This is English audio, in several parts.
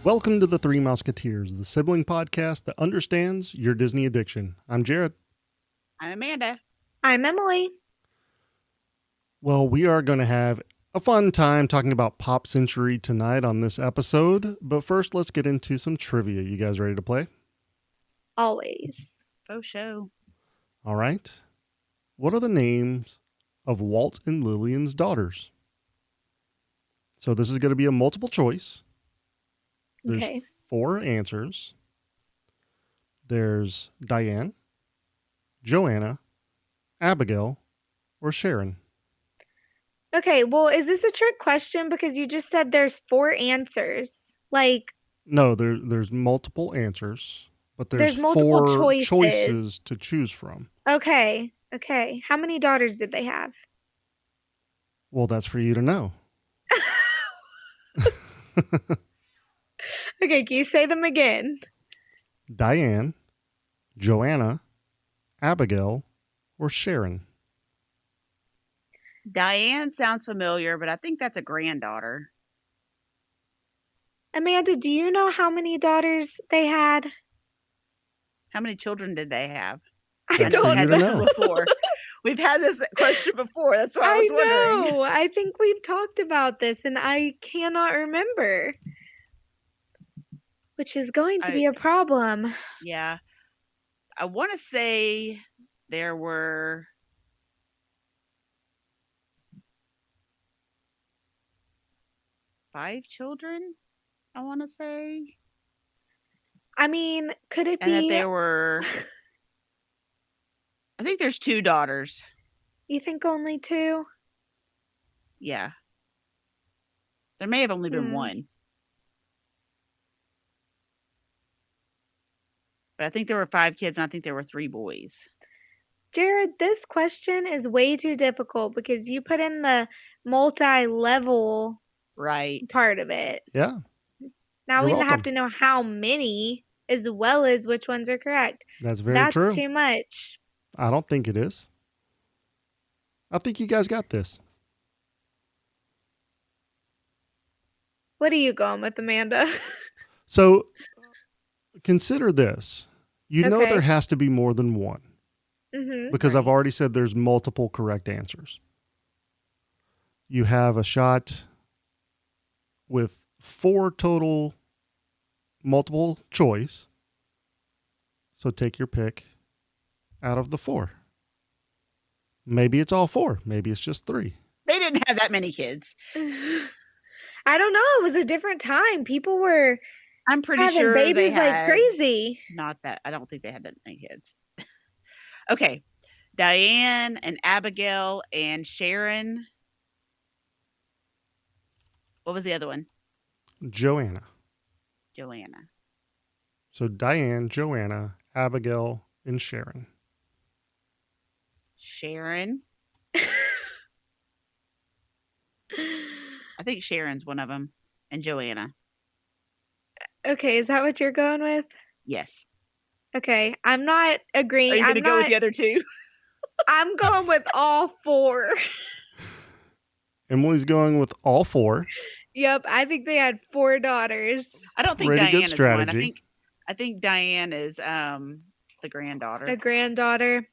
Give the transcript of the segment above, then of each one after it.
Welcome to the Three Musketeers, the sibling podcast that understands your Disney addiction. I'm Jared. I'm Amanda. I'm Emily. Well, we are going to have a fun time talking about Pop Century tonight on this episode. But first, let's get into some trivia. You guys ready to play? Always. Faux show. All right. What are the names of Walt and Lillian's daughters? So this is going to be a multiple choice. There's Okay. 4 answers. There's Diane, Joanna, Abigail, or Sharon. Okay, well, is this a trick question? Because you just said there's 4 answers. No, there's multiple answers, but there's multiple 4 choices. choices to choose from. Okay. How many daughters did they have? Well, that's for you to know. Okay, can you say them again? Diane, Joanna, Abigail, or Sharon. Diane sounds familiar, but I think that's a granddaughter. Amanda, do you know how many daughters they had? How many children did they have? I That's for don't you had to this know. before. We've had this question before. That's why I was wondering. know. I think we've talked about this and I cannot remember. Which is going to be a problem. Yeah. I want to say there were 5 children, I want to say. I mean, could it And that be? there were, I think there's 2 daughters. You think only 2? Yeah. There may have only been 1. But I think there were 5 kids, and I think there were 3 boys. Jared, this question is way too difficult because you put in the multi-level Right. part of it. Yeah. Now You're we welcome. have to know how many as well as which ones are correct. That's very That's true. too much. I don't think it is. I think you guys got this. What are you going with, Amanda? So consider this. You know Okay. there has to be more than one because I've Right. already said there's multiple correct answers. You have a shot with 4 total multiple choice. So take your pick out of the 4. Maybe it's all 4. Maybe it's just 3. They didn't have that many kids. I don't know. It was a different time. People were I'm pretty having sure they babies like had crazy. not that. I don't think they had that many kids. Okay. Diane and Abigail and Sharon. What was the other one? Joanna. Joanna. So Diane, Joanna, Abigail, and Sharon. Sharon. I think Sharon's one of them. And Joanna. Okay, is that what you're going with? Yes. Okay, I'm not agreeing. Are you going to I'm go not. with the other 2? I'm going with all 4. Emily's going with all 4. Yep, I think they had 4 daughters. I don't think Pretty good Diane is one. strategy. I think Diane is the granddaughter. A granddaughter.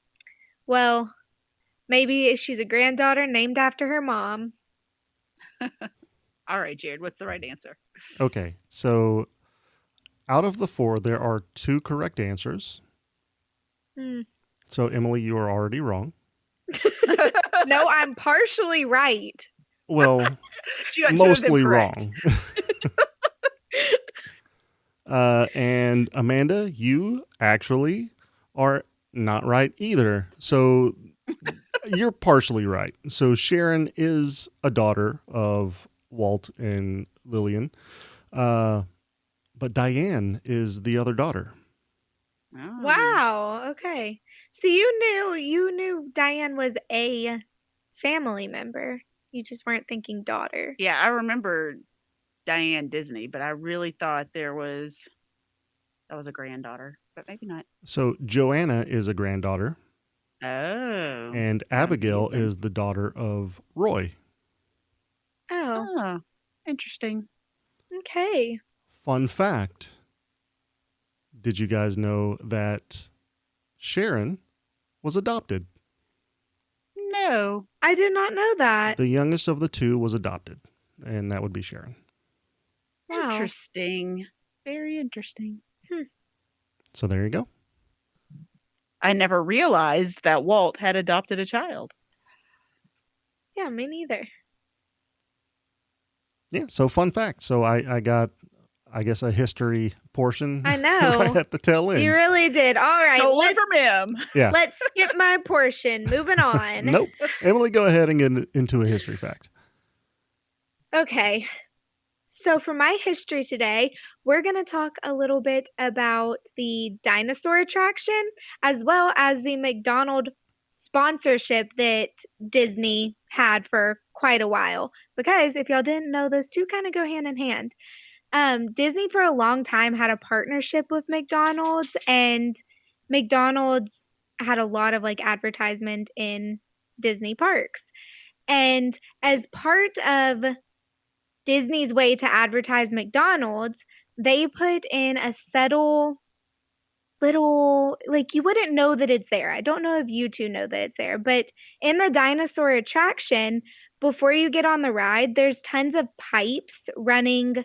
Well, maybe she's a granddaughter named after her mom. All right, Jared, what's the right answer? Okay, so out of the 4, there are 2 correct answers. So, Emily, you are already wrong. No, I'm partially right. Well, You got 2 of them mostly correct. wrong. And Amanda, you actually are not right either. So, you're partially right. So, Sharon is a daughter of Walt and Lillian. But Diane is the other daughter. Oh. Wow. Okay. So you knew Diane was a family member. You just weren't thinking daughter. Yeah, I remember Diane Disney, but I really thought that was a granddaughter, but maybe not. So Joanna is a granddaughter. Oh. And Abigail confusing. is the daughter of Roy. Oh, Oh, interesting. okay. Fun fact. Did you guys know that Sharon was adopted? No. I did not know that. The youngest of the two was adopted, and that would be Sharon. Wow. Interesting. Very interesting. So there you go. I never realized that Walt had adopted a child. Yeah, me neither. Yeah, so fun fact. So I got, I guess, a history portion I know. right at the tail end. You really did. All right. Stolen from him. Yeah. Let's skip my portion. Moving on. Nope. Emily, go ahead and get into a history fact. Okay. So for my history today, we're going to talk a little bit about the dinosaur attraction as well as the McDonald's sponsorship that Disney had for quite a while. Because if y'all didn't know, those two kind of go hand in hand. Disney for a long time had a partnership with McDonald's, and McDonald's had a lot of like advertisement in Disney parks. And as part of Disney's way to advertise McDonald's, they put in a subtle little, like, you wouldn't know that it's there. I don't know if you two know that it's there, but in the dinosaur attraction, before you get on the ride, there's tons of pipes running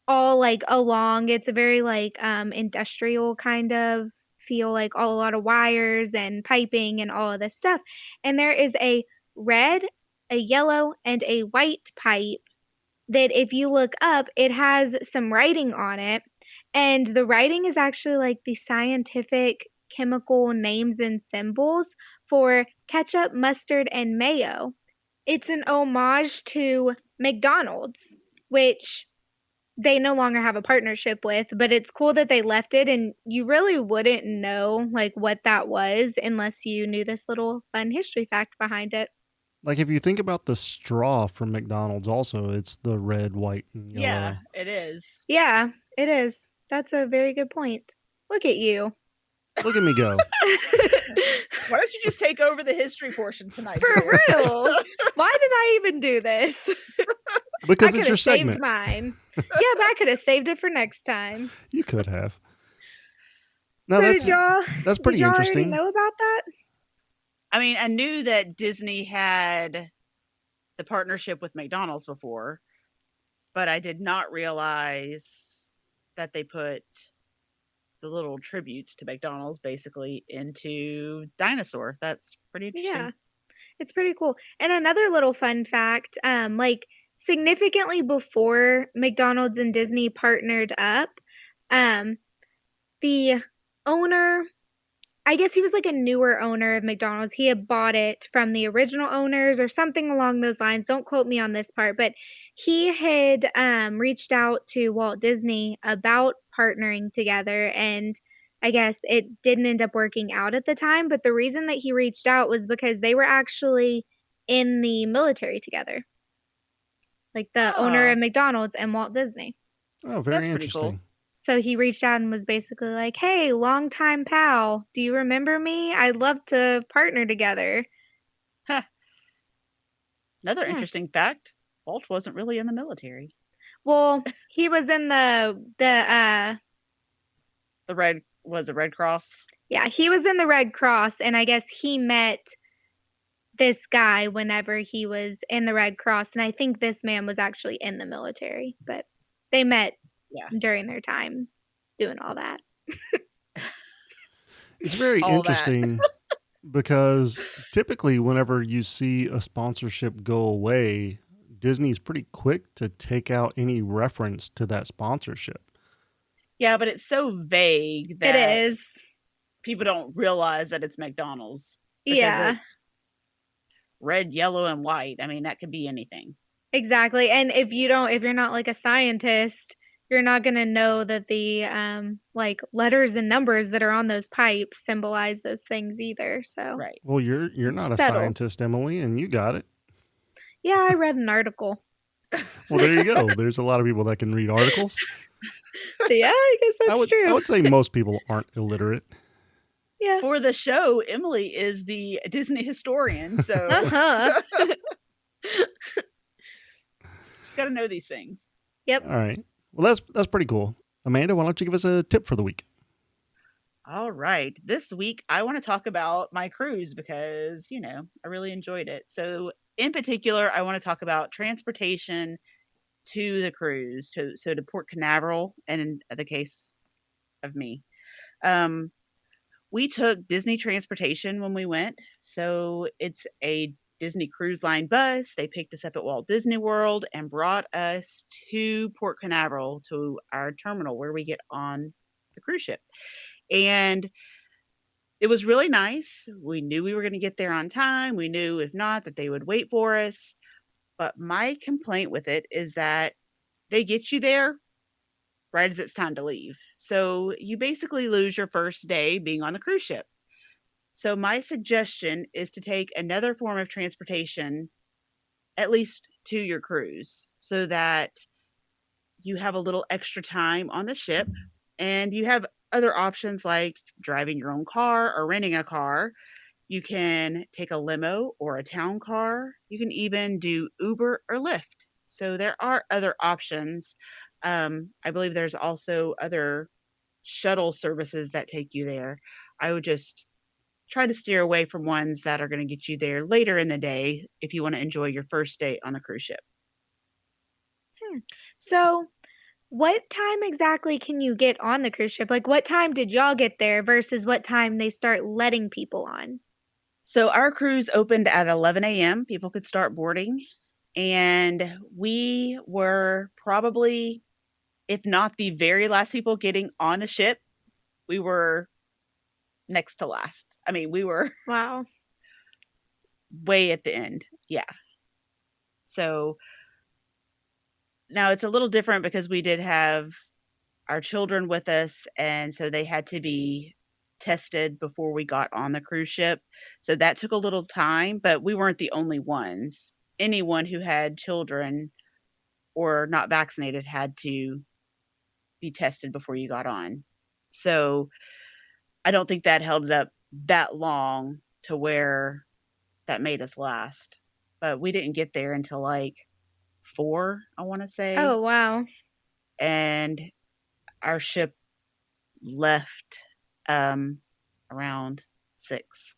all like along. It's a very like industrial kind of feel, like a lot of wires and piping and all of this stuff. And there is a red, a yellow, and a white pipe that if you look up, it has some writing on it. And the writing is actually like the scientific chemical names and symbols for ketchup, mustard, and mayo. It's an homage to McDonald's, which they no longer have a partnership with, but it's cool that they left it, and you really wouldn't know like what that was unless you knew this little fun history fact behind it. Like if you think about the straw from McDonald's also, it's the red, white, and yellow. Yeah, it is. Yeah, it is. That's a very good point. Look at you. Look at me go. Why don't you just take over the history portion tonight? For dear? real. Why did I even do this? Because I it's your could have saved segment. mine. Yeah, but I could have saved it for next time. You could have. No, So that's pretty did y'all interesting. already know about that? I mean, I knew that Disney had the partnership with McDonald's before, but I did not realize that they put the little tributes to McDonald's basically into Dinosaur. That's pretty interesting. Yeah, it's pretty cool. And another little fun fact, like significantly before McDonald's and Disney partnered up, the owner, I guess he was like a newer owner of McDonald's. He had bought it from the original owners or something along those lines. Don't quote me on this part, but he had reached out to Walt Disney about partnering together, and I guess it didn't end up working out at the time. But the reason that he reached out was because they were actually in the military together, like the owner of McDonald's and Walt Disney. Oh, very That's pretty interesting. cool. So he reached out and was basically like, hey, longtime pal, do you remember me? I'd love to partner together. Another Yeah. interesting fact, Walt wasn't really in the military. Well, he was in The Red Cross. yeah, he was in the Red Cross, and I guess he met this guy whenever he was in the Red Cross, and I think this man was actually in the military, but they met during their time doing all that. It's very All that. interesting because typically whenever you see a sponsorship go away, Disney's pretty quick to take out any reference to that sponsorship. Yeah, but it's so vague that It is. people don't realize that it's McDonald's. because Yeah, it's red, yellow, and white. I mean, that could be anything. exactly. And if you're not like a scientist, you're not going to know that the like letters and numbers that are on those pipes symbolize those things either. So Right. Well, you're not a Settle. scientist, Emily, and you got it. yeah, I read an article. Well, there you go. There's a lot of people that can read articles. Yeah, I guess that's true. I would say most people aren't illiterate. Yeah. For the show, Emily is the Disney historian, so Uh-huh. she's got to know these things. Yep. All right. Well, that's pretty cool. Amanda, why don't you give us a tip for the week? All right. This week, I want to talk about my cruise because, I really enjoyed it. So, in particular, I want to talk about transportation to the cruise, to Port Canaveral, and in the case of me. Um, we took Disney transportation when we went. So, it's a Disney Cruise Line bus. They picked us up at Walt Disney World and brought us to Port Canaveral to our terminal where we get on the cruise ship. And it was really nice. We knew we were going to get there on time. We knew if not that they would wait for us. But my complaint with it is that they get you there right as it's time to leave. So you basically lose your first day being on the cruise ship. So my suggestion is to take another form of transportation at least to your cruise so that you have a little extra time on the ship and you have other options like driving your own car or renting a car. You can take a limo or a town car. You can even do Uber or Lyft. So there are other options. I believe there's also other shuttle services that take you there. I would just try to steer away from ones that are going to get you there later in the day if you want to enjoy your first day on the cruise ship. So, what time exactly can you get on the cruise ship? Like, what time did y'all get there versus what time they start letting people on? So our cruise opened at 11 a.m. People could start boarding. And we were probably, if not the very last people getting on the ship, we were next to last. I mean, we were Wow. way at the end. Yeah. So now it's a little different because we did have our children with us. And so they had to be tested before we got on the cruise ship. So that took a little time, but we weren't the only ones. Anyone who had children or not vaccinated had to be tested before you got on. So I don't think that held it up that long to where that made us last. But we didn't get there until like 4, I want to say. Oh, wow. And our ship left around 6.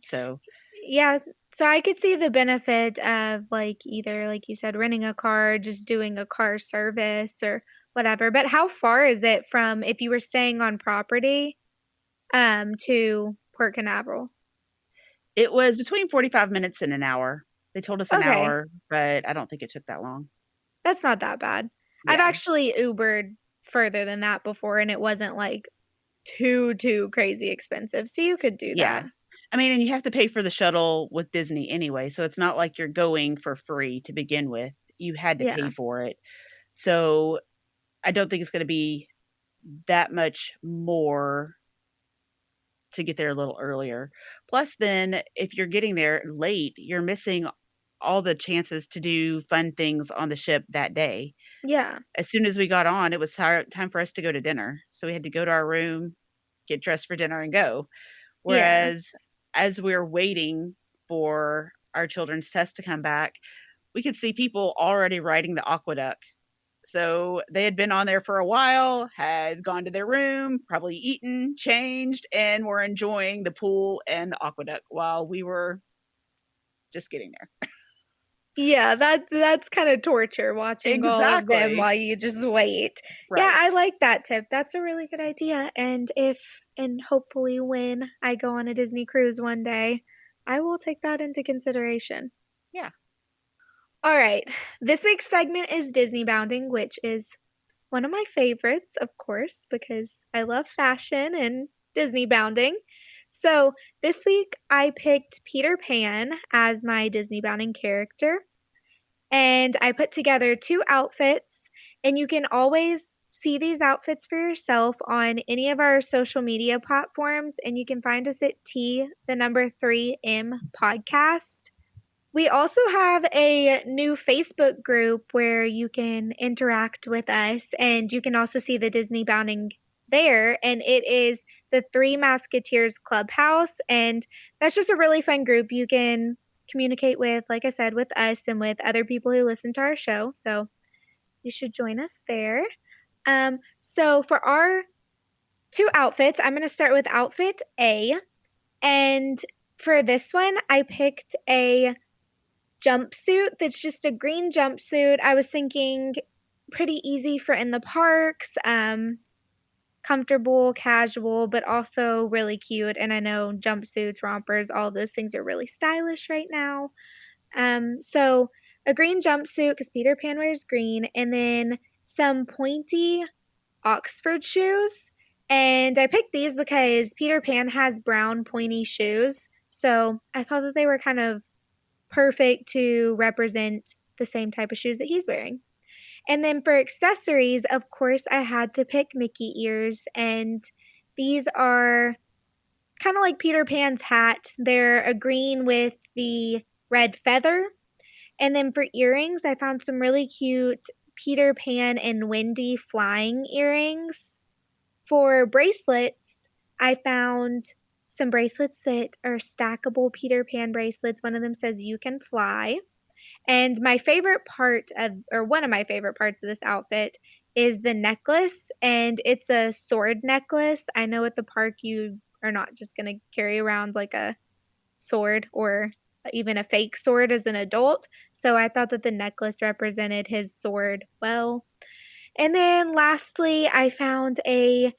So Yeah, so I could see the benefit of like either, like you said, renting a car, just doing a car service or whatever. But how far is it from if you were staying on property to Port Canaveral? it was between 45 minutes and an hour. They told us an Okay, hour, but I don't think it took that long. that's not that bad. I've Yeah. actually Ubered further than that before, and it wasn't like too crazy expensive. So you could do Yeah. that. I mean, and you have to pay for the shuttle with Disney anyway, so it's not like you're going for free to begin with. You had to pay Yeah. for it. So I don't think it's going to be that much more to get there a little earlier. Plus, then if you're getting there late, you're missing all the chances to do fun things on the ship that day. Yeah. As soon as we got on, it was time for us to go to dinner. So we had to go to our room, get dressed for dinner, and go. Yeah. Whereas as we were waiting for our children's test to come back, we could see people already riding the aqueduct. So they had been on there for a while, had gone to their room, probably eaten, changed, and were enjoying the pool and the aqueduct while we were just getting there. Yeah, that's kind of torture watching all of them Exactly. while you just wait. Yeah, Right. I like that tip. That's a really good idea. And hopefully when I go on a Disney cruise one day, I will take that into consideration. Yeah. All right. This week's segment is Disney bounding, which is one of my favorites, of course, because I love fashion and Disney bounding. So this week I picked Peter Pan as my Disney bounding character. And I put together 2 outfits, and you can always see these outfits for yourself on any of our social media platforms, and you can find us at T3M podcast. We also have a new Facebook group where you can interact with us, and you can also see the Disney bounding there, and it is the Three Musketeers Clubhouse, and that's just a really fun group you can communicate with, like I said, with us and with other people who listen to our show. So you should join us there. So for our 2 outfits, I'm going to start with outfit A. And for this one, I picked a jumpsuit that's just a green jumpsuit. I was thinking pretty easy for in the parks, comfortable, casual, but also really cute. And I know jumpsuits, rompers, all those things are really stylish right now. So a green jumpsuit because Peter Pan wears green, and then some pointy Oxford shoes. And I picked these because Peter Pan has brown pointy shoes. So I thought that they were kind of perfect to represent the same type of shoes that he's wearing. And then for accessories, of course, I had to pick Mickey ears. And these are kind of like Peter Pan's hat. They're a green with the red feather. And then for earrings, I found some really cute Peter Pan and Wendy flying earrings. For bracelets, I found some bracelets that are stackable Peter Pan bracelets. One of them says "You can fly." And my favorite part of, or one of my favorite parts of this outfit is the necklace, and it's a sword necklace. I know at the park you are not just going to carry around like a sword or even a fake sword as an adult. So I thought that the necklace represented his sword well. And then lastly, I found a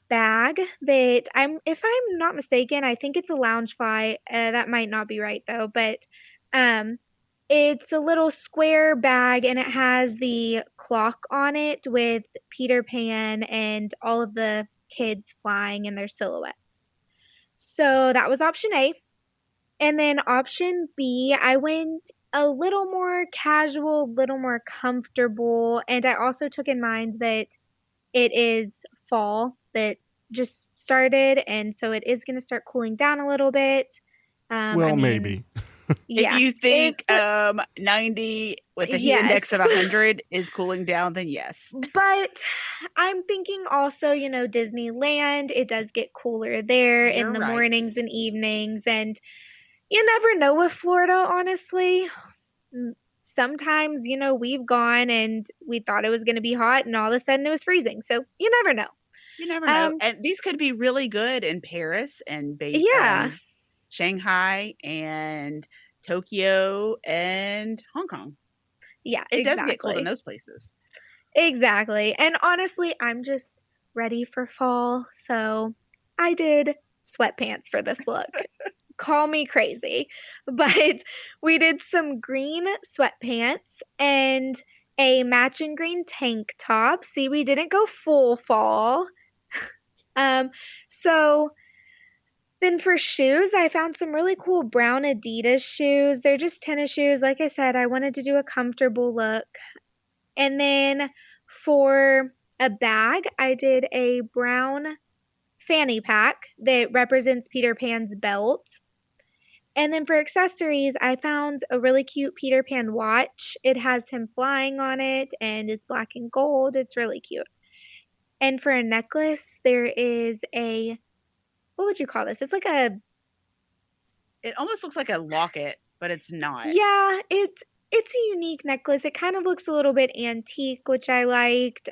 bag that if I'm not mistaken, I think it's a Loungefly. That might not be right though, but it's a little square bag and it has the clock on it with Peter Pan and all of the kids flying in their silhouettes. So that was option A. And then option B, I went a little more casual, a little more comfortable. And I also took in mind that it is fall that just started. And so it is going to start cooling down a little bit. Well, maybe. If Yeah. you think 90 with a heat index of 100 is cooling down, then yes. But I'm thinking also, Disneyland, it does get cooler there in the mornings and evenings. And you never know with Florida, honestly. Sometimes, we've gone and we thought it was going to be hot and all of a sudden it was freezing. So you never know. You never know. And these could be really good in Paris and Shanghai and Tokyo and Hong Kong. Yeah, it does get cold in those places. Exactly. And honestly, I'm just ready for fall. So I did sweatpants for this look. Call me crazy. But we did some green sweatpants and a matching green tank top. See, we didn't go full fall. So then for shoes, I found some really cool brown Adidas shoes. They're just tennis shoes. Like I said, I wanted to do a comfortable look. And then for a bag, I did a brown fanny pack that represents Peter Pan's belt. And then for accessories, I found a really cute Peter Pan watch. It has him flying on it and it's black and gold. It's really cute. And for a necklace, there is what would you call this? It's like it almost looks like a locket, but it's not. Yeah, it's a unique necklace. It kind of looks a little bit antique, which I liked.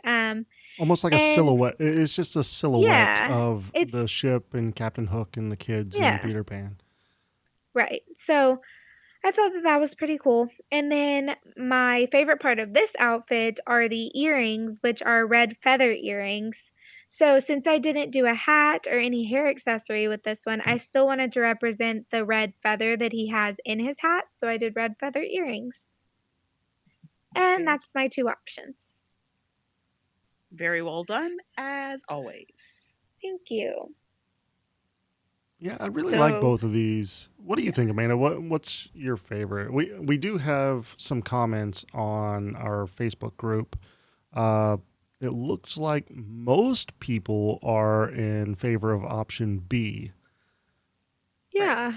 Almost like a silhouette. It's just a silhouette of the ship and Captain Hook and the kids and Peter Pan. Right. So I thought that was pretty cool. And then my favorite part of this outfit are the earrings, which are red feather earrings. So since I didn't do a hat or any hair accessory with this one, I still wanted to represent the red feather that he has in his hat. So I did red feather earrings. And that's my 2 options. Very well done, as always. Thank you. Yeah, I really like both of these. What do you think, Amanda? What's your favorite? We do have some comments on our Facebook group. It looks like most people are in favor of option B. Yeah.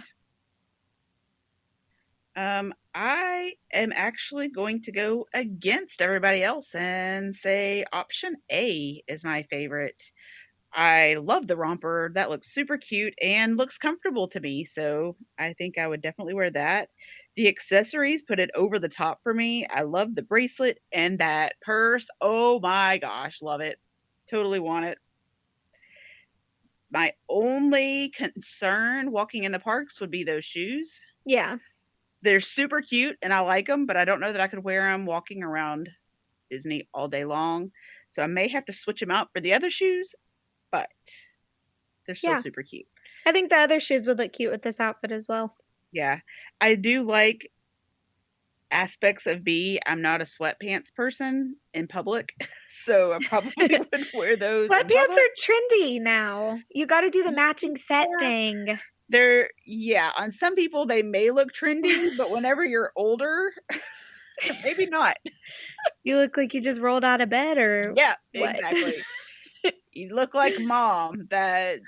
I am actually going to go against everybody else and say option A is my favorite. I love the romper. That looks super cute and looks comfortable to me. So I think I would definitely wear that. The accessories put it over the top for me. I love the bracelet and that purse. Oh my gosh, love it. Totally want it. My only concern walking in the parks would be those shoes. Yeah. They're super cute and I like them, but I don't know that I could wear them walking around Disney all day long. So I may have to switch them out for the other shoes, but they're still Yeah. super cute. I think the other shoes would look cute with this outfit as well. Yeah. I do like aspects of B. I'm not a sweatpants person in public, so I probably would wear those. Sweatpants are trendy now. You got to do the matching set Yeah. thing. They're, yeah, on some people they may look trendy, but whenever you're older, maybe not. You look like you just rolled out of bed or Yeah, what? exactly. You look like mom that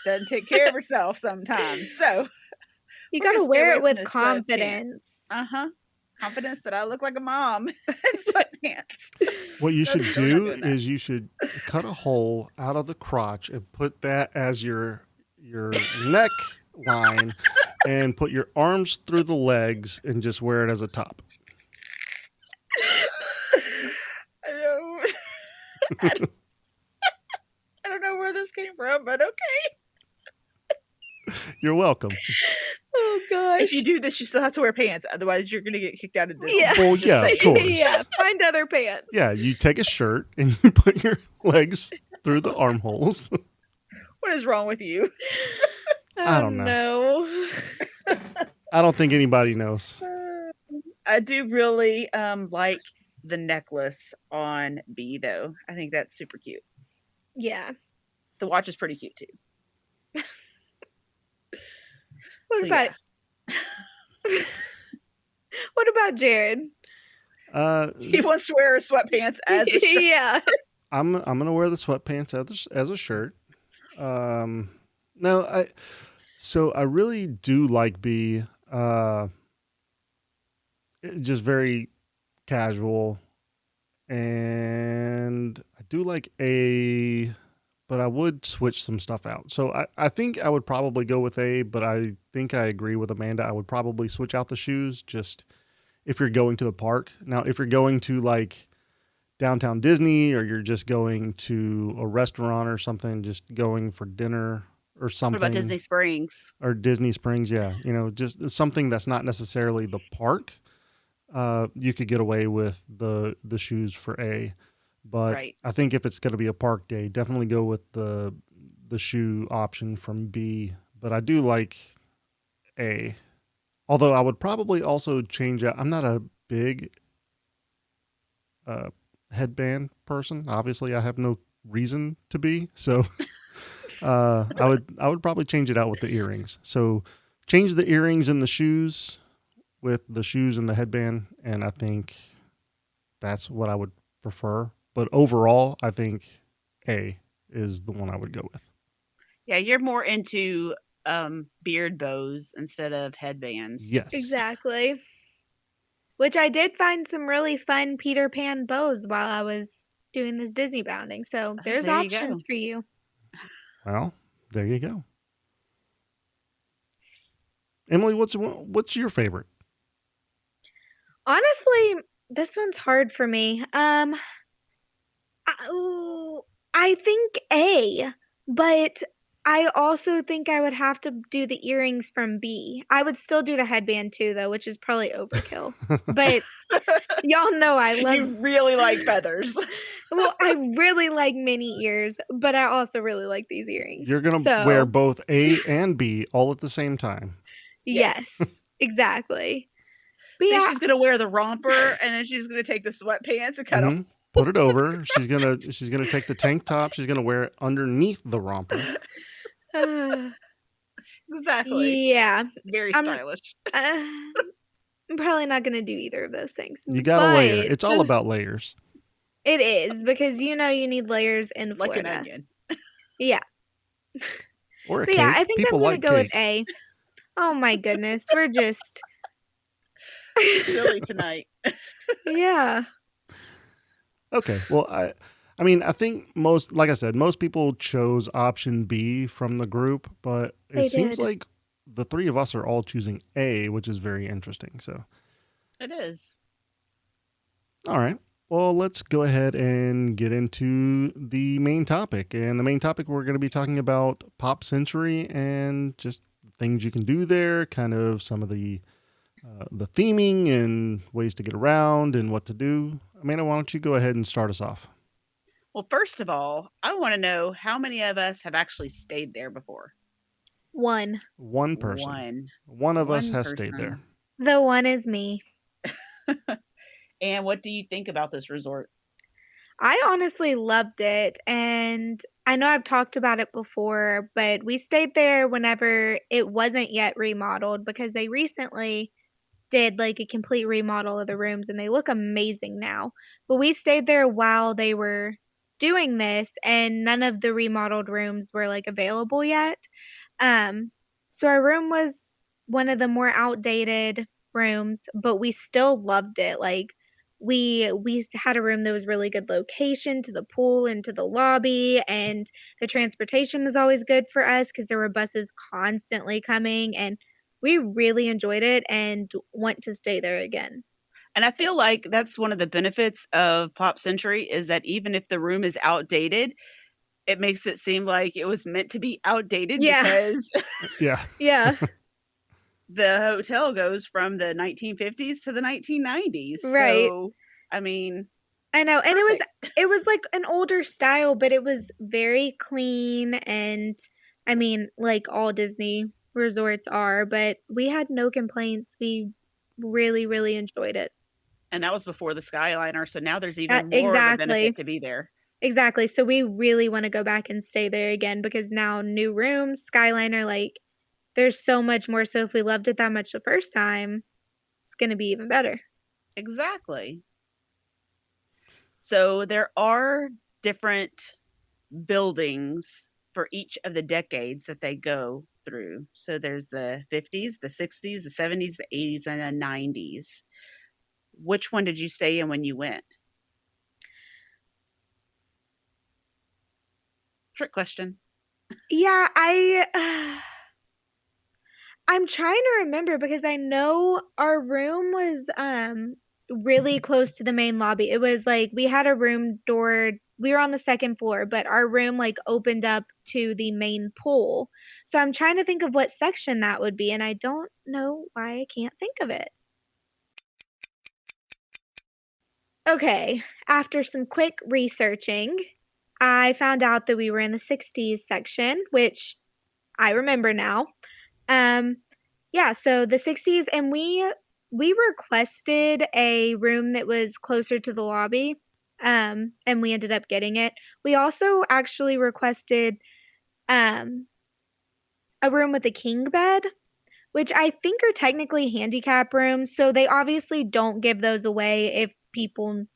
doesn't take care of herself sometimes. So You we're got to gonna stay wear away it from with the sweatpants. confidence. Confidence that I look like a mom in sweatpants. What you should We're not do doing that. is you should cut a hole out of the crotch and put that as your neck line and put your arms through the legs and just wear it as a top. I don't know where this came from, but okay. You're welcome. Oh gosh. If you do this, you still have to wear pants. Otherwise, you're going to get kicked out of Disney. Yeah. Well, Just yeah, of saying. course. Yeah, find other pants. Yeah, you take a shirt and you put your legs through the armholes. What is wrong with you? I don't know. I don't think anybody knows. I do really like the necklace on B, though. I think that's super cute. Yeah. The watch is pretty cute, too. What So, about What about Jared? He wants to wear sweatpants as a shirt. Yeah. I'm gonna wear the sweatpants as a shirt. No, I really do like B. Just very casual, and I do like A, but I would switch some stuff out. So I think I would probably go with A, but I think I agree with Amanda. I would probably switch out the shoes just if you're going to the park. Now, if you're going to like downtown Disney or you're just going to a restaurant or something, just going for dinner or something. What about Disney Springs? Or Disney Springs, yeah. You know, just something that's not necessarily the park. You could get away with the shoes for A. But Right. I think if it's going to be a park day, definitely go with the shoe option from B. But I do like A. Although I would probably also change out. I'm not a big headband person. Obviously, I have no reason to be. So I would probably change it out with the earrings. So change the earrings and the shoes with the shoes and the headband, and I think that's what I would prefer. But overall, I think A is the one I would go with. Yeah, you're more into beard bows instead of headbands. Yes. Exactly. Which I did find some really fun Peter Pan bows while I was doing this Disney bounding. So there's there you options go. for you. Well, there you go. Emily, what's your favorite? Honestly, this one's hard for me. I think A, but I also think I would have to do the earrings from B. I would still do the headband too, though, which is probably overkill. But y'all know I You love. really like feathers. Well, I really like mini ears, but I also really like these earrings. You're going to So, wear both A and B all at the same time. Yes, exactly. But Then yeah, she's gonna wear the romper, and then she's gonna take the sweatpants and cut them. Mhm. Put it over. She's gonna take the tank top. She's gonna wear it underneath the romper. Exactly. yeah. Very I'm- stylish. I'm probably not going to do either of those things. You got to layer. but It's all about layers. It is, because you need layers in Like an Florida. onion. Yeah. Or a But cake. yeah, I think People I'm going like to go cake. with A. Oh my goodness. We're just. Silly tonight. Yeah. Okay. Well, I mean, I think like I said, most people chose option B from the group, but it They seems did. like the three of us are all choosing A, which is very interesting. So, It is. all right. Well, let's go ahead and get into the main topic. And the main topic, we're going to be talking about Pop Century and just things you can do there, kind of some of the theming and ways to get around and what to do. Amanda, why don't you go ahead and start us off? Well, first of all, I want to know how many of us have actually stayed there before? One. One person. One. One of us One has stayed there. person. The one is me. And what do you think about this resort? I honestly loved it, and I know I've talked about it before, but we stayed there whenever it wasn't yet remodeled because they recently did like a complete remodel of the rooms and they look amazing now. But we stayed there while they were doing this and none of the remodeled rooms were like available yet. Um so our room was one of the more outdated rooms, but we still loved it. Like we had a room that was really good location to the pool and to the lobby, and the transportation was always good for us because there were buses constantly coming, and we really enjoyed it and want to stay there again. And I feel like that's one of the benefits of Pop Century is that even if the room is outdated, it makes it seem like it was meant to be outdated Yeah. because Yeah. Yeah. the hotel goes from the 1950s to the 1990s. Right. So, I mean, I know. And perfect. it was like an older style, but it was very clean, and I mean, like all Disney resorts are, but we had no complaints. We really, really enjoyed it. And that was before the Skyliner, so now there's even more of a Exactly. benefit to be there. Exactly. So we really want to go back and stay there again because now new rooms, Skyliner, like there's so much more. So if we loved it that much the first time, it's going to be even better. Exactly. So there are different buildings for each of the decades that they go through. So there's the 50s, the 60s, the 70s, the 80s, and the 90s. Which one did you stay in when you went? Trick question. Yeah, I'm trying to remember because I know our room was really close to the main lobby. It was like we had a room door. We were on the second floor, but our room like opened up to the main pool. So I'm trying to think of what section that would be, and I don't know why I can't think of it. Okay, after some quick researching, I found out that we were in the 60s section, which I remember now. Um, yeah, so the 60s, and we requested a room that was closer to the lobby, and we ended up getting it. We also actually requested um a room with a king bed, which I think are technically handicap rooms, so they obviously don't give those away if people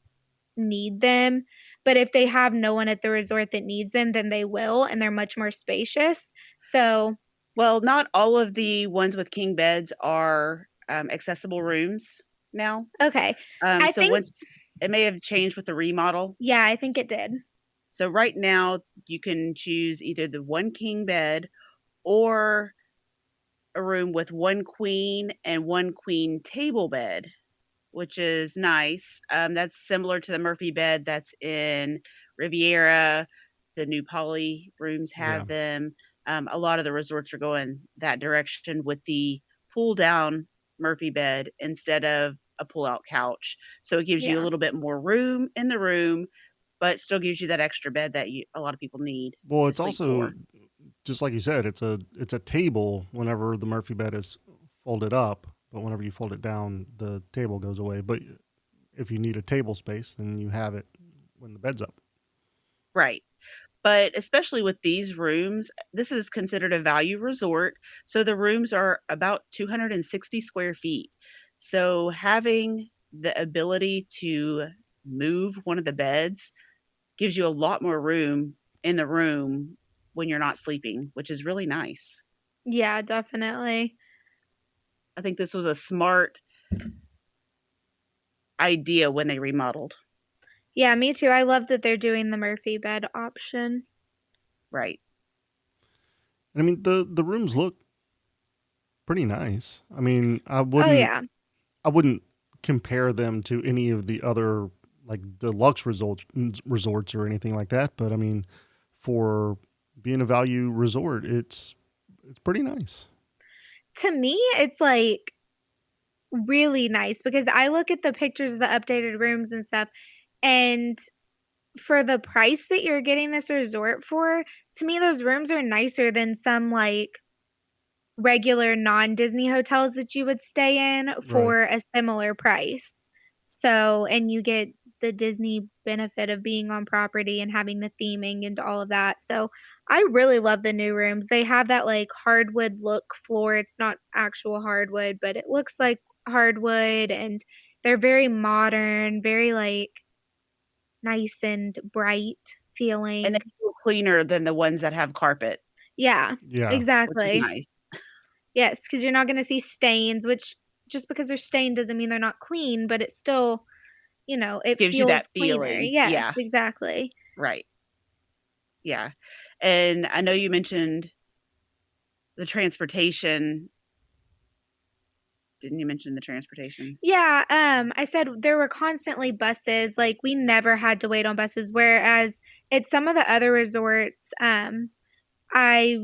need them. But if they have no one at the resort that needs them, then they will, and they're much more spacious. So, Well, not all of the ones with king beds are accessible rooms now. okay. I So think, once it may have changed with the remodel. yeah, I think it did. So right now you can choose either the one king bed or a room with one queen and one queen table bed, which is nice. That's similar to the Murphy bed that's in Riviera. The new Poly rooms Yeah. have them. A lot of the resorts are going that direction with the pull down Murphy bed instead of a pull out couch. So it gives you a Yeah. little bit more room in the room, but still gives you that extra bed that a lot of people need Well, to it's sleep also for. just like you said, it's a table whenever the Murphy bed is folded up, but whenever you fold it down, the table goes away. But if you need a table space, then you have it when the bed's up. Right. But especially with these rooms, this is considered a value resort. So the rooms are about 260 square feet. So having the ability to move one of the beds gives you a lot more room in the room when you're not sleeping, which is really nice. Yeah, definitely. I think this was a smart idea when they remodeled. Yeah, me too. I love that they're doing the Murphy bed option. Right. And I mean, the rooms look pretty nice. I mean, Oh yeah. I wouldn't compare them to any of the other like deluxe resorts or anything like that. But I mean, for being a value resort, it's pretty nice. To me, it's like really nice because I look at the pictures of the updated rooms and stuff, and for the price that you're getting this resort for, to me those rooms are nicer than some like regular non-Disney hotels that you would stay in Right. for a similar price. So, and you get the Disney benefit of being on property and having the theming and all of that. So, I really love the new rooms. They have that like hardwood look floor. It's not actual hardwood, but it looks like hardwood, and they're very modern, very like nice and bright And they feeling. feel cleaner than the ones that have carpet, Yeah, Yeah. which is exactly. nice. Yes, because you're not going to see stains, which just because they're stained doesn't mean they're not clean, but it's still, it Gives you feels that cleaner. feeling. Yes, Yeah, exactly. right. Yeah. And I know you mentioned the transportation. Didn't you mention the transportation? Yeah, I said there were constantly buses. Like we never had to wait on buses, whereas at some of the other resorts, I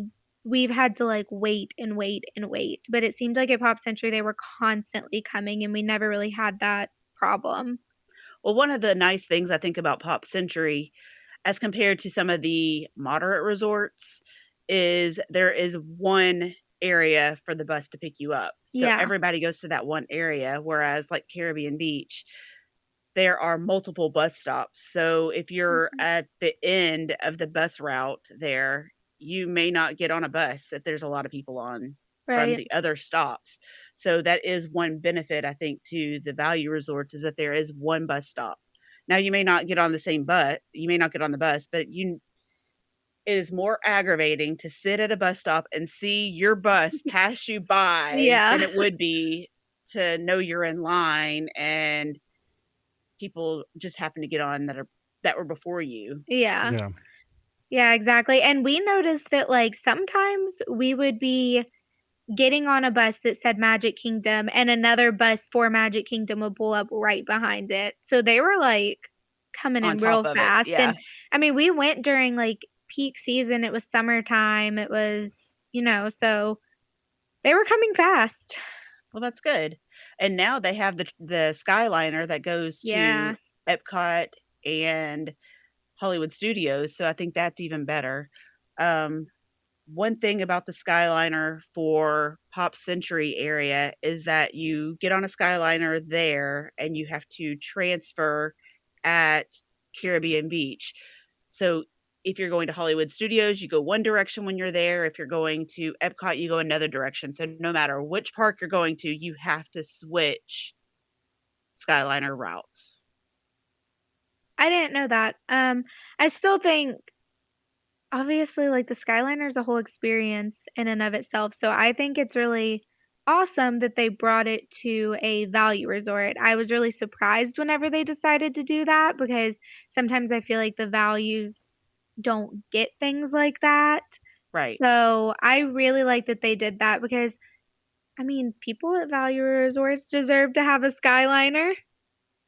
we've had to like wait and wait and wait. But it seemed like at Pop Century they were constantly coming, and we never really had that problem. Well, one of the nice things I think about Pop Century as compared to some of the moderate resorts is there is one area for the bus to pick you up. So Yeah. everybody goes to that one area, whereas like Caribbean Beach, there are multiple bus stops. So if you're Mhm. at the end of the bus route there, you may not get on a bus if there's a lot of people on from Right. the other stops. So that is one benefit I think to the value resorts is that there is one bus stop. Now you may not get on the same bus, you may not get on the bus, but you it is more aggravating to sit at a bus stop and see your bus pass you by Yeah. than it would be to know you're in line and people just happen to get on that were before you. Yeah. Yeah. Yeah, exactly. And we noticed that like sometimes we would be getting on a bus that said Magic Kingdom and another bus for Magic Kingdom would pull up right behind it. So they were like coming On in top real of it, fast. yeah. And I mean, we went during like peak season. It was summertime. It was, so they were coming fast. Well, that's good. And now they have the Skyliner that goes to Yeah. Epcot and Hollywood Studios, so I think that's even better. Um, one thing about the Skyliner for Pop Century area is that you get on a Skyliner there and you have to transfer at Caribbean Beach. So if you're going to Hollywood Studios, you go one direction when you're there. If you're going to Epcot, you go another direction. So no matter which park you're going to, you have to switch Skyliner routes. I didn't know that. I still think obviously like the Skyliner is a whole experience in and of itself. So I think it's really awesome that they brought it to a value resort. I was really surprised whenever they decided to do that because sometimes I feel like the values don't get things like that. Right. So I really like that they did that because I mean, people at value resorts deserve to have a Skyliner.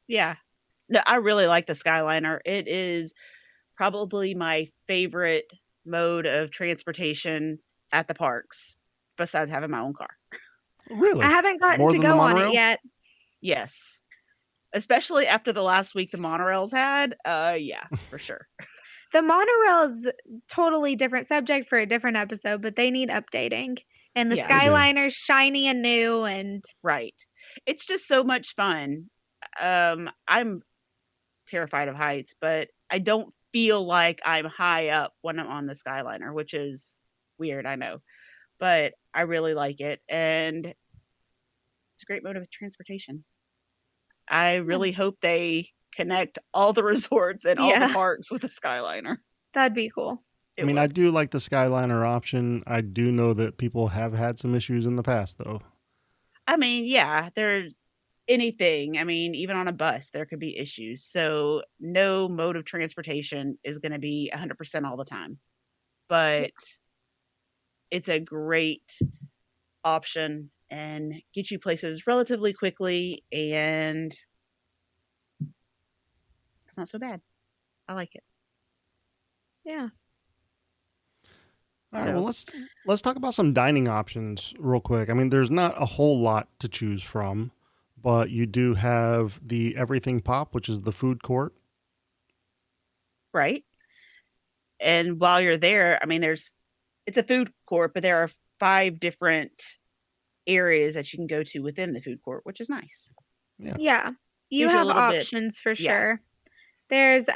Yeah. No, I really like the Skyliner. It is probably my favorite mode of transportation at the parks, besides having my own car. I Really? haven't gotten More to than the go on it monorail? yet. Yes. Especially after the last week the monorails had. Yeah, for sure. The monorail's totally different subject for a different episode, but they need updating. And the Yeah, They do. Skyliner's shiny and new and right. It's just so much fun. I'm terrified of heights, but I don't feel like I'm high up when I'm on the Skyliner, which is weird, I know. But I really like it, and it's a great mode of transportation. I yeah, really hope they connect all the resorts and all the yeah, parks with a Skyliner. that'd be cool. I It mean, I would. do like the Skyliner option. I do know that people have had some issues in the past, though. I mean, yeah, there's anything. I mean, even on a bus, there could be issues. So, no mode of transportation is going to be 100% all the time. Yeah. But it's a great option and get you places relatively quickly, and it's not so bad. I like it. Yeah. All right, well So, let's talk about some dining options real quick. I mean, there's not a whole lot to choose from, but you do have the Everything Pop, which is the food court. right. And while you're there, I mean, it's a food court, but there are 5 different areas that you can go to within the food court, which is nice. Yeah. Yeah. You Gives you a have little bit, options for yeah, sure. There's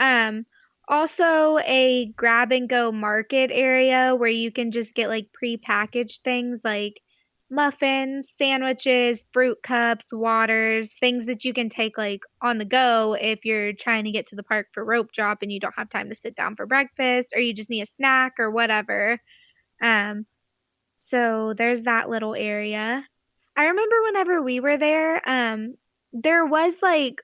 also a grab and go market area where you can just get like prepackaged things like muffins, sandwiches, fruit cups, waters, things that you can take like on the go if you're trying to get to the park for rope drop and you don't have time to sit down for breakfast or you just need a snack or whatever. Um so there's that little area. I remember whenever we were there, there was like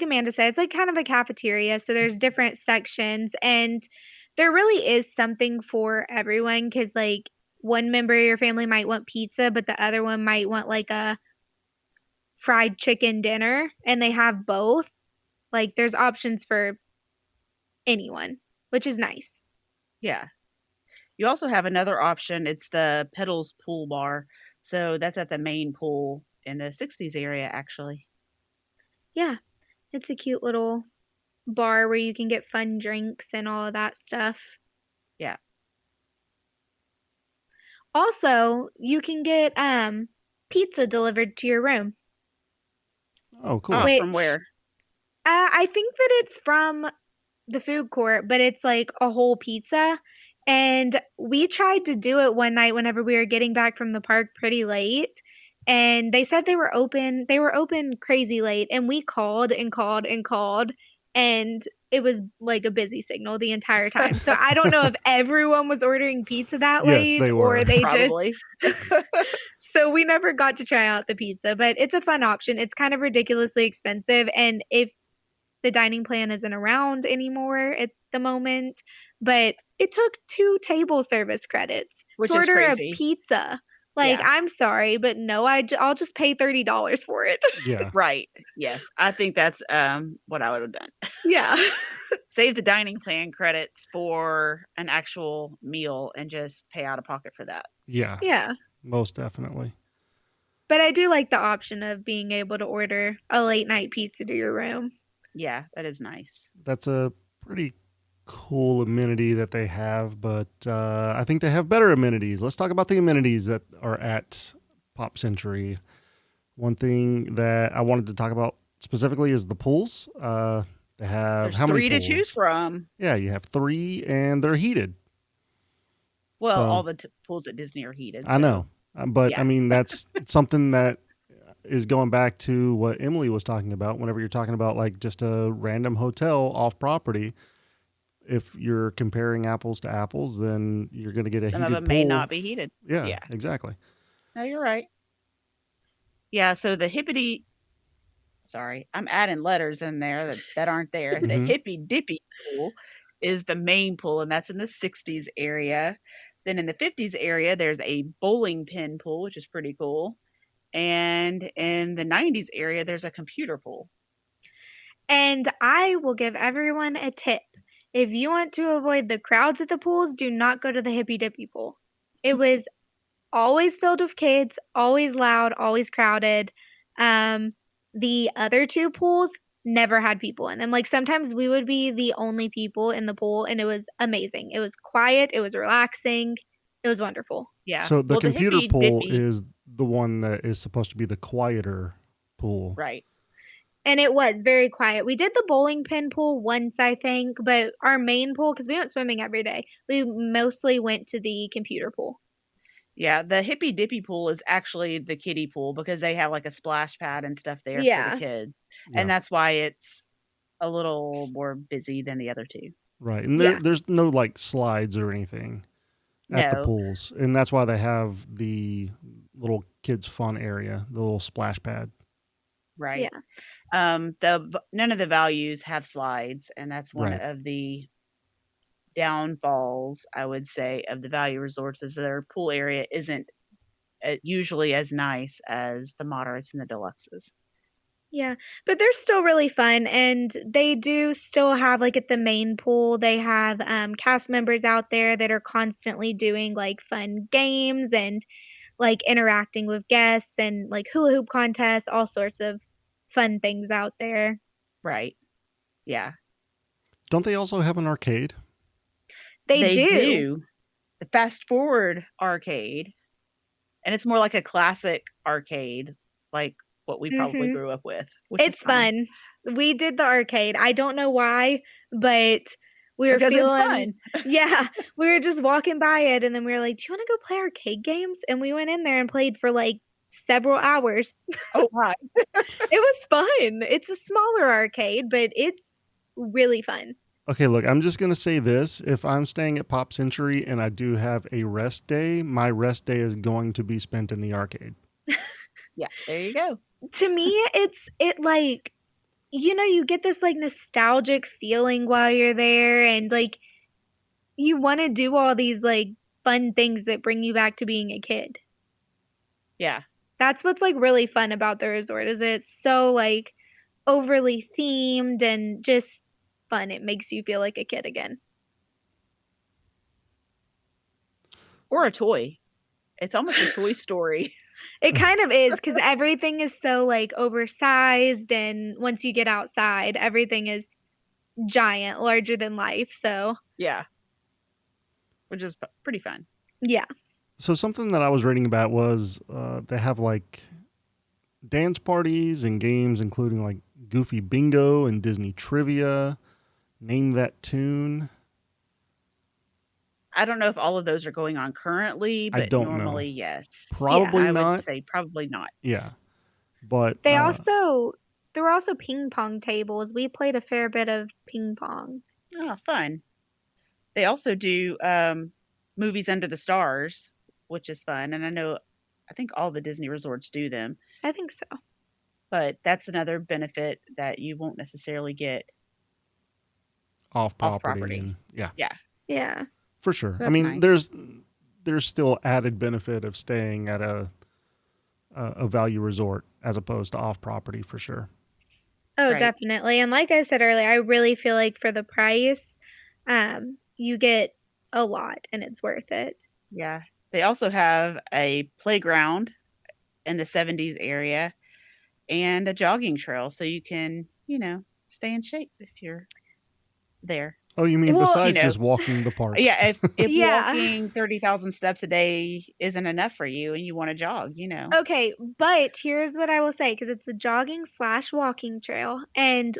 Amanda said, it's like kind of a cafeteria, so there's different sections and there really is something for everyone because like one member of your family might want pizza, but the other one might want like a fried chicken dinner and they have both. Like there's options for anyone, which is nice. yeah. You also have another option. It's the Pedals Pool Bar. So that's at the main pool in the 60s area, actually. Yeah, it's a cute little bar where you can get fun drinks and all of that stuff. Yeah. Also, you can get pizza delivered to your room, Oh, cool. Ah, from which where? I think that it's from the food court, but it's like a whole pizza. And we tried to do it one night whenever we were getting back from the park pretty late. And they said they were open. They were open crazy late. And we called and called and called. And it was like a busy signal the entire time. So I don't know if everyone was ordering pizza that Yes, late they were. or they just. Probably. So we never got to try out the pizza, but it's a fun option. It's kind of ridiculously expensive. And if the dining plan isn't around anymore at the moment, but it took 2 table service credits Which to is order a crazy. pizza. Like, Yeah. I'm sorry, but no, I'll just pay $30 for it. Yeah. Right. Yes. I think that's what I would have done. Yeah. Save the dining plan credits for an actual meal and just pay out of pocket for that. Yeah. Yeah. Most definitely. But I do like the option of being able to order a late night pizza to your room. Yeah, that is nice. That's a pretty cool amenity that they have, but I think they have better amenities. Let's talk about the amenities that are at Pop Century. One thing that I wanted to talk about specifically is the pools. They have There's how many 3 to pools? choose from. Yeah, you have 3, and they're heated. Well, So all the pools at Disney are heated. I know, but yeah. I mean that's something that is going back to what Emily was talking about. Whenever you're talking about like just a random hotel off property, if you're comparing apples to apples, then you're going to get a Some of heated them pool. may not be heated. Yeah, Yeah. exactly. No, you're right. Yeah, so the hippity sorry, I'm adding letters in there that aren't there. The Mhm. hippy dippy pool is the main pool, and that's in the 60s area. Then in the 50s area, there's a bowling pin pool, which is pretty cool. And in the 90s area, there's a computer pool. And I will give everyone a tip. If you want to avoid the crowds at the pools, do not go to the hippy dippy pool. It was always filled with kids, always loud, always crowded. The other 2 pools never had people in them. Like sometimes we would be the only people in the pool and it was amazing. It was quiet, it was relaxing, it was wonderful. Yeah. So the Well, the computer hippy pool dippy, is the one that is supposed to be the quieter pool. right. And it was very quiet. We did the bowling pin pool once, I think, but our main pool, because we went swimming every day, we mostly went to the computer pool. Yeah, the hippy dippy pool is actually the kiddie pool because they have like a splash pad and stuff there for Yeah. the kids. Yeah. And that's why it's a little more busy than the other 2. Right. And Yeah. there's no like slides or anything at the No. pools. And that's why they have the little kids fun area, the little splash pad. Right. Yeah. None of the values have slides, and that's one Right. of the downfalls, I would say, of the value resorts is their pool area isn't usually as nice as the moderates and the deluxes. Yeah, but they're still really fun, and they do still have, like, at the main pool, they have cast members out there that are constantly doing like fun games and like interacting with guests and like hula hoop contests, all sorts of fun things out there. Right. Yeah. Don't they also have an arcade? They They do. do. The Fast Forward arcade, and it's more like a classic arcade, like what we probably Mhm. grew up with, which is It's fun. We did the arcade. I don't know why, but we were because feeling it's fun. yeah, we were just walking by it and then we were like, "Do you want to go play arcade games?" And we went in there and played for like several hours. Oh, right. It was fun. It's a smaller arcade, but it's really fun. Okay, look, I'm just going to say this. If I'm staying at Pop Century and I do have a rest day, my rest day is going to be spent in the arcade. Yeah, there you go. To me, it like you get this like nostalgic feeling while you're there and like you want to do all these like fun things that bring you back to being a kid. Yeah. That's what's like really fun about the resort is it's so like overly themed and just fun. It makes you feel like a kid again. Or a toy. It's almost a Toy Story. It kind of is because everything is so like oversized and once you get outside, everything is giant, larger than life. So Yeah. Which is pretty fun. yeah. So something that I was reading about was they have like dance parties and games, including like Goofy Bingo and Disney Trivia. Name that tune. I don't know if all of those are going on currently, I but don't know. normally, yes. Probably I would not. say probably not. Yeah, but There were also ping pong tables. We played a fair bit of ping pong. Oh, fun. They also do movies under the stars, which is fun. And I think all the Disney resorts do them, I think so. but that's another benefit that you won't necessarily get off off property. property. And, yeah, Yeah. for sure. So I that's mean, nice. there's still added benefit of staying at a value resort as opposed to off property for sure. Oh, Right. definitely. And like I said earlier, I really feel like for the price, you get a lot and it's worth it. Yeah. They also have a playground in the 70s area and a jogging trail so you can, stay in shape if you're there. Oh, you mean Well, besides you know, just walking the parks? Yeah, if Yeah. walking 30,000 steps a day isn't enough for you and you want to jog, Okay, but here's what I will say because it's a jogging / walking trail. And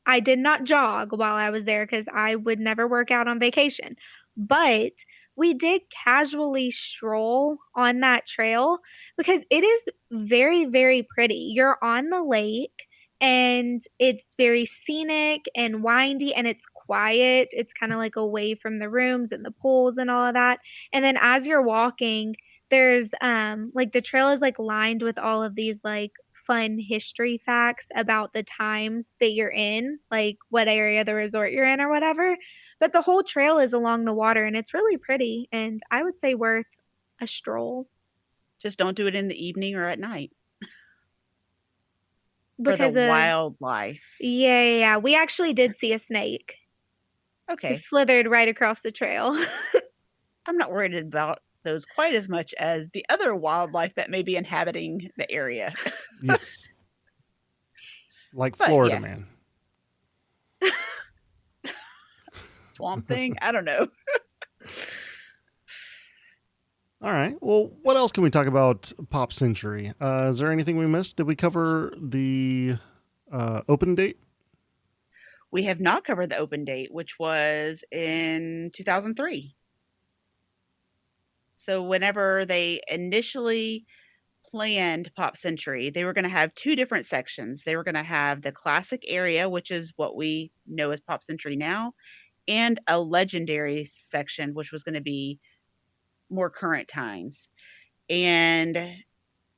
I did not jog while I was there because I would never work out on vacation. But we did casually stroll on that trail because it is very, very pretty. You're on the lake and it's very scenic and windy and it's quiet. It's kind of like away from the rooms and the pools and all of that. And then as you're walking, there's like the trail is like lined with all of these like fun history facts about the times that you're in, like what area of the resort you're in or whatever. But the whole trail is along the water and it's really pretty and I would say worth a stroll just don't do it in the evening or at night because for the of wildlife. yeah. We actually did see a snake. Okay. It slithered right across the trail. I'm not worried about those quite as much as the other wildlife that may be inhabiting the area. Yes. Like But Florida yes. Man. Swamp Thing? I don't know. All right. Well, what else can we talk about Pop Century? Is there anything we missed? Did we cover the open date? We have not covered the open date, which was in 2003. So whenever they initially planned Pop Century, they were going to have two different sections. They were going to have the classic area, which is what we know as Pop Century now, and a legendary section, which was going to be more current times. And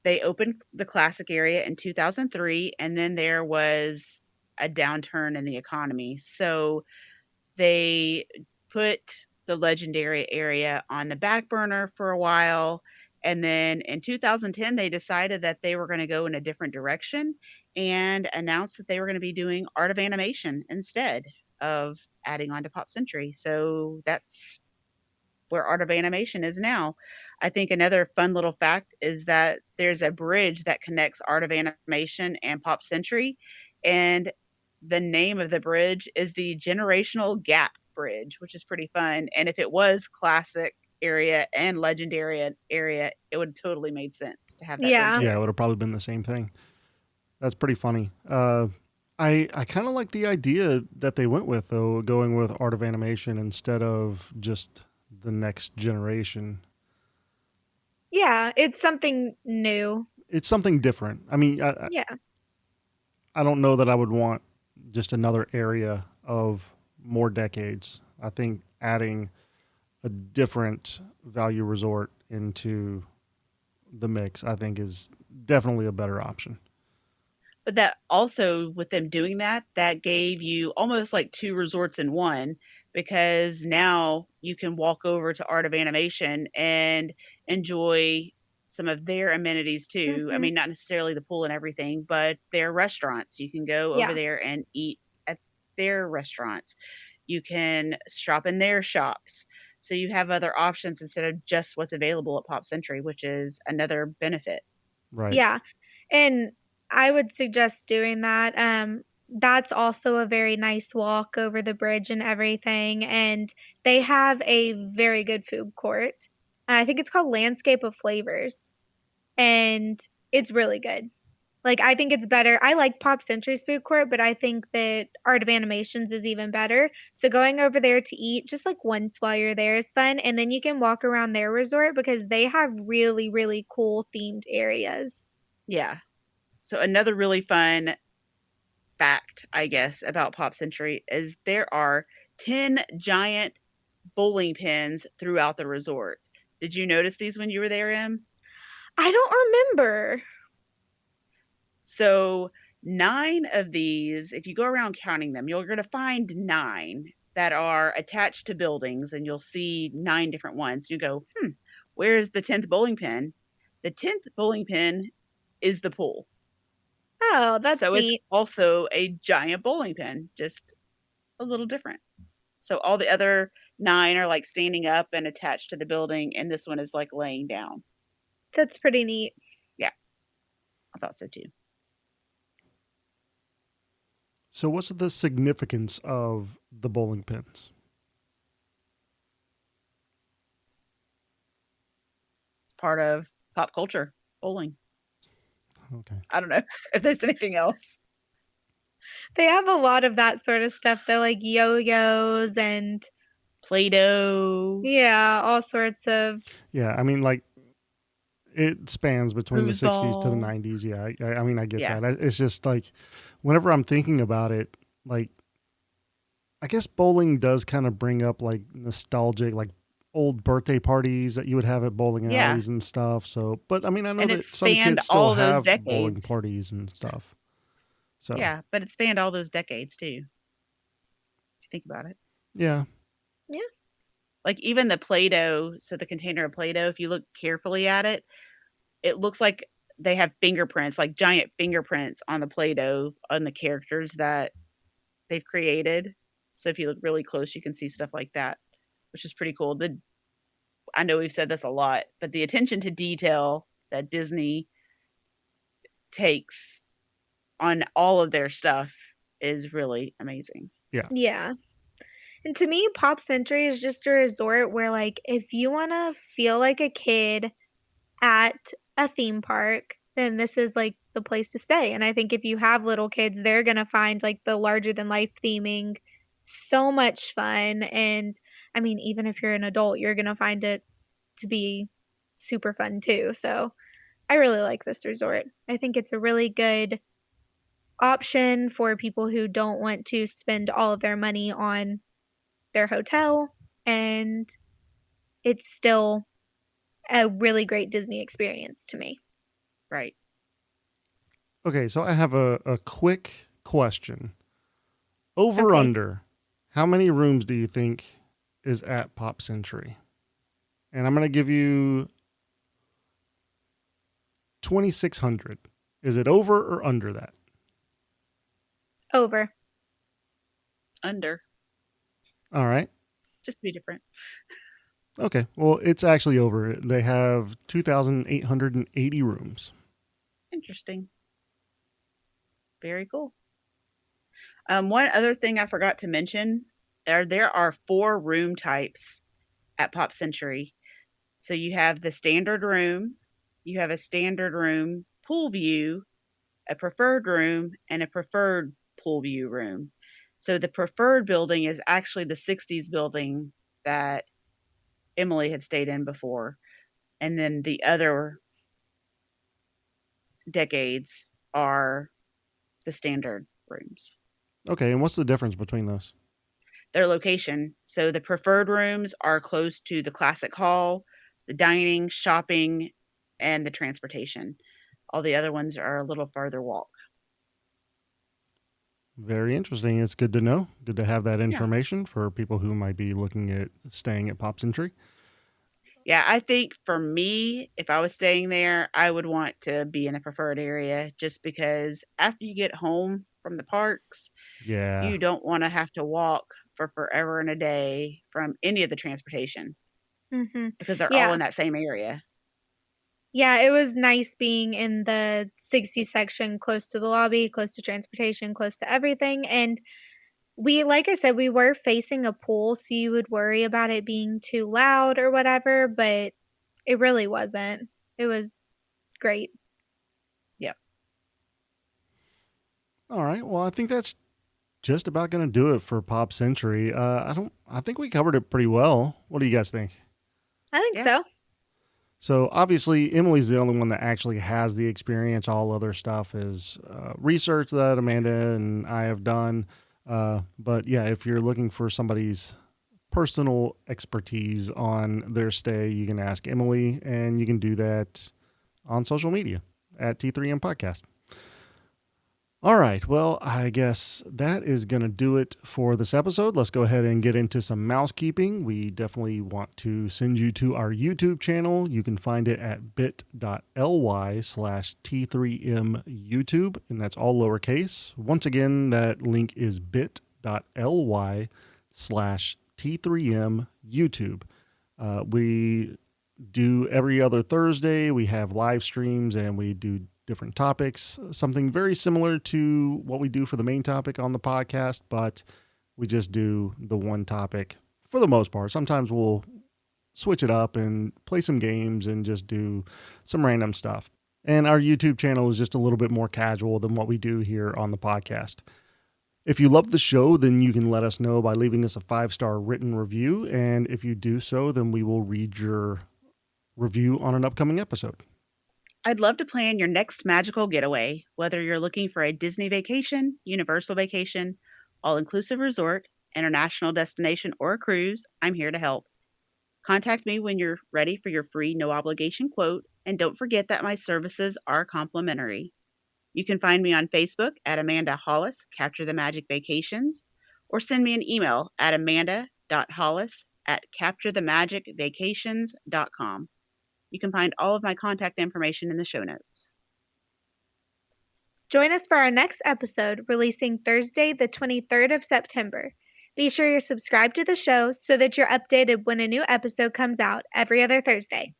they opened the classic area in 2003, and then there was a downturn in the economy. So they put the legendary area on the back burner for a while, And then in 2010, they decided that they were going to go in a different direction and announced that they were going to be doing art of animation instead of adding on to Pop Century. So that's where art of animation is now. I think another fun little fact is that there's a bridge that connects art of animation and Pop Century. And the name of the bridge is the Generational Gap Bridge, which is pretty fun. And if it was classic area and legendary area, it would totally made sense to have that bridge Yeah. Yeah, it there. would have probably been the same thing. That's pretty funny. I kind of like the idea that they went with, though, going with art of animation instead of just the next generation. Yeah, it's something new. It's something different. I mean, Yeah. I don't know that I would want just another area of more decades. I think adding a different value resort into the mix, I think, is definitely a better option. But that also, with them doing that, that gave you almost like 2 resorts in one, because now you can walk over to Art of Animation and enjoy some of their amenities too. I Mhm. mean, not necessarily the pool and everything, but their restaurants. You can go over Yeah. there and eat at their restaurants. You can shop in their shops. So you have other options instead of just what's available at Pop Century, which is another benefit. Right. Yeah. And I would suggest doing that. That's also a very nice walk over the bridge and everything. And they have a very good food court. I think it's called Landscape of Flavors. And it's really good. Like, I think it's better. I like Pop Century's food court, but I think that Art of Animations is even better. So going over there to eat just like once while you're there is fun. And then you can walk around their resort because they have really, really cool themed areas. Yeah. So another really fun fact, I guess, about Pop Century is there are 10 giant bowling pins throughout the resort. Did you notice these when you were there, Em? I don't remember. So, 9 of these, if you go around counting them, you're going to find 9 that are attached to buildings, and you'll see 9 different ones. You go, where's the 10th bowling pin? The 10th bowling pin is the pool. Oh, that's So it's neat. also a giant bowling pin, just a little different. So all the other 9 are like standing up and attached to the building, and this one is like laying down. That's pretty neat. Yeah, I thought so too. So, what's the significance of the bowling pins? Part of pop culture, bowling. Okay. I don't know if there's anything else. They have a lot of that sort of stuff. They're like yo-yos and Play-Doh, yeah, all sorts of. Yeah, I mean, like, it spans between the 60s to the foosball. 90s. Yeah, I mean, I get Yeah, that. It's just like, whenever I'm thinking about it, like, I guess bowling does kind of bring up like nostalgic, like old birthday parties that you would have at bowling yeah, alleys and stuff. So, but I mean, I know and it that some spanned kids still all those have bowling decades. parties and stuff. So, Yeah, but it spanned all those decades too. If you think about it. yeah, Yeah. Like even the Play-Doh, so the container of Play-Doh, if you look carefully at it, it looks like they have fingerprints, like giant fingerprints on the Play-Doh on the characters that they've created. So if you look really close, you can see stuff like that, which is pretty cool. I know we've said this a lot, but the attention to detail that Disney takes on all of their stuff is really amazing. yeah, Yeah. And to me, Pop Century is just a resort where, like, if you want to feel like a kid at a theme park, then this is like the place to stay. And I think if you have little kids, they're going to find like the larger than life theming so much fun. And I mean, even if you're an adult, you're going to find it to be super fun too. So I really like this resort. I think it's a really good option for people who don't want to spend all of their money on their hotel, and it's still a really great Disney experience to me. Right. Okay, so I have a quick question. Over Okay. under, how many rooms do you think is at Pop Century? And I'm going to give you 2,600. Is it over or under that? Over. Under. All right. Just be different. Okay. Well, it's actually over. They have 2,880 rooms. Interesting. Very cool. One other thing I forgot to mention, there are 4 room types at Pop Century. So you have the standard room, you have a standard room pool view, a preferred room, and a preferred pool view room. So the preferred building is actually the 60s building that Emily had stayed in before. And then the other decades are the standard rooms. Okay. And what's the difference between those? Their location. So the preferred rooms are close to the classic hall, the dining, shopping, and the transportation. All the other ones are a little farther walk. Very interesting. It's good to know. Good to have that Yeah. information for people who might be looking at staying at Pop Century. Yeah, I think for me, if I was staying there, I would want to be in the preferred area just because after you get home from the parks, Yeah. you don't want to have to walk for forever and a day from any of the transportation Mm-hmm. because they're all Yeah. in that same area. Yeah, it was nice being in the 60 section, close to the lobby, close to transportation, close to everything. And we, like I said, we were facing a pool, so you would worry about it being too loud or whatever, but it really wasn't. It was great. Yep. All right. Well, I think that's just about going to do it for Pop Century. I think we covered it pretty well. What do you guys think? I think Yeah. so. So obviously Emily's the only one that actually has the experience. All other stuff is research that Amanda and I have done. But yeah, if you're looking for somebody's personal expertise on their stay, you can ask Emily, and you can do that on social media at T3M Podcast. All right. Well, I guess that is going to do it for this episode. Let's go ahead and get into some mousekeeping. We definitely want to send you to our YouTube channel. You can find it at bit.ly/T3M YouTube, and that's all lowercase. Once again, that link is bit.ly/T3M YouTube. We do every other Thursday. We have live streams and we do different topics, something very similar to what we do for the main topic on the podcast, but we just do the one topic for the most part. Sometimes we'll switch it up and play some games and just do some random stuff. And our YouTube channel is just a little bit more casual than what we do here on the podcast. If you love the show, then you can let us know by leaving us a 5-star written review. And if you do so, then we will read your review on an upcoming episode. I'd love to plan your next magical getaway, whether you're looking for a Disney vacation, Universal vacation, all-inclusive resort, international destination, or a cruise. I'm here to help. Contact me when you're ready for your free no-obligation quote, and don't forget that my services are complimentary. You can find me on Facebook at amanda.hollis, Capture the Magic Vacations, or send me an email at amanda.hollis at capturethemagicvacations.com. You can find all of my contact information in the show notes. Join us for our next episode, releasing Thursday, the 23rd of September. Be sure you're subscribed to the show so that you're updated when a new episode comes out every other Thursday.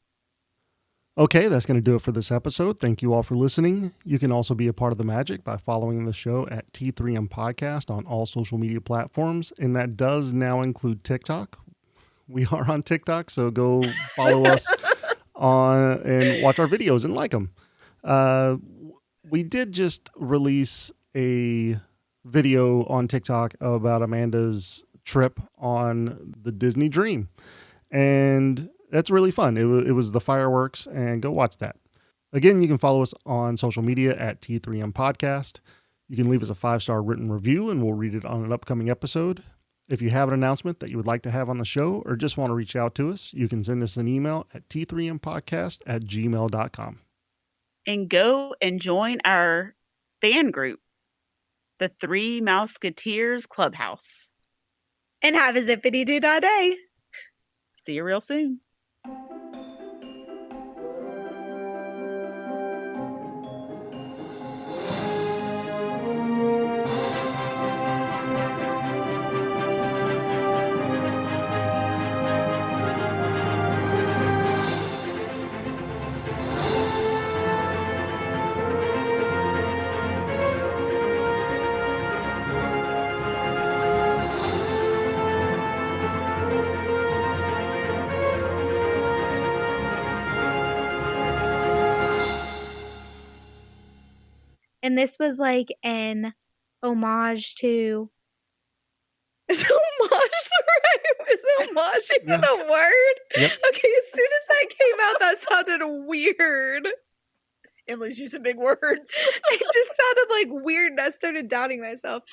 Okay, that's going to do it for this episode. Thank you all for listening. You can also be a part of the magic by following the show at T3M Podcast on all social media platforms, and that does now include TikTok. We are on TikTok, so go follow us on and watch our videos and like them. We did just release a video on TikTok about Amanda's trip on the Disney Dream, and that's really fun. It was the fireworks, and go watch that. Again, you can follow us on social media at T3M Podcast. You can leave us a 5-star written review, and we'll read it on an upcoming episode. If you have an announcement that you would like to have on the show or just want to reach out to us, you can send us an email at t3mpodcast@gmail.com. And go and join our fan group, the Three Mouseketeers Clubhouse. And have a zippity-doo-dah-day. See you real soon. And this was like an homage to. Is homage right? Is homage even a word? Yep. Okay, as soon as that came out, that sounded weird. Emily's using big words. It just sounded like weird, and I started doubting myself.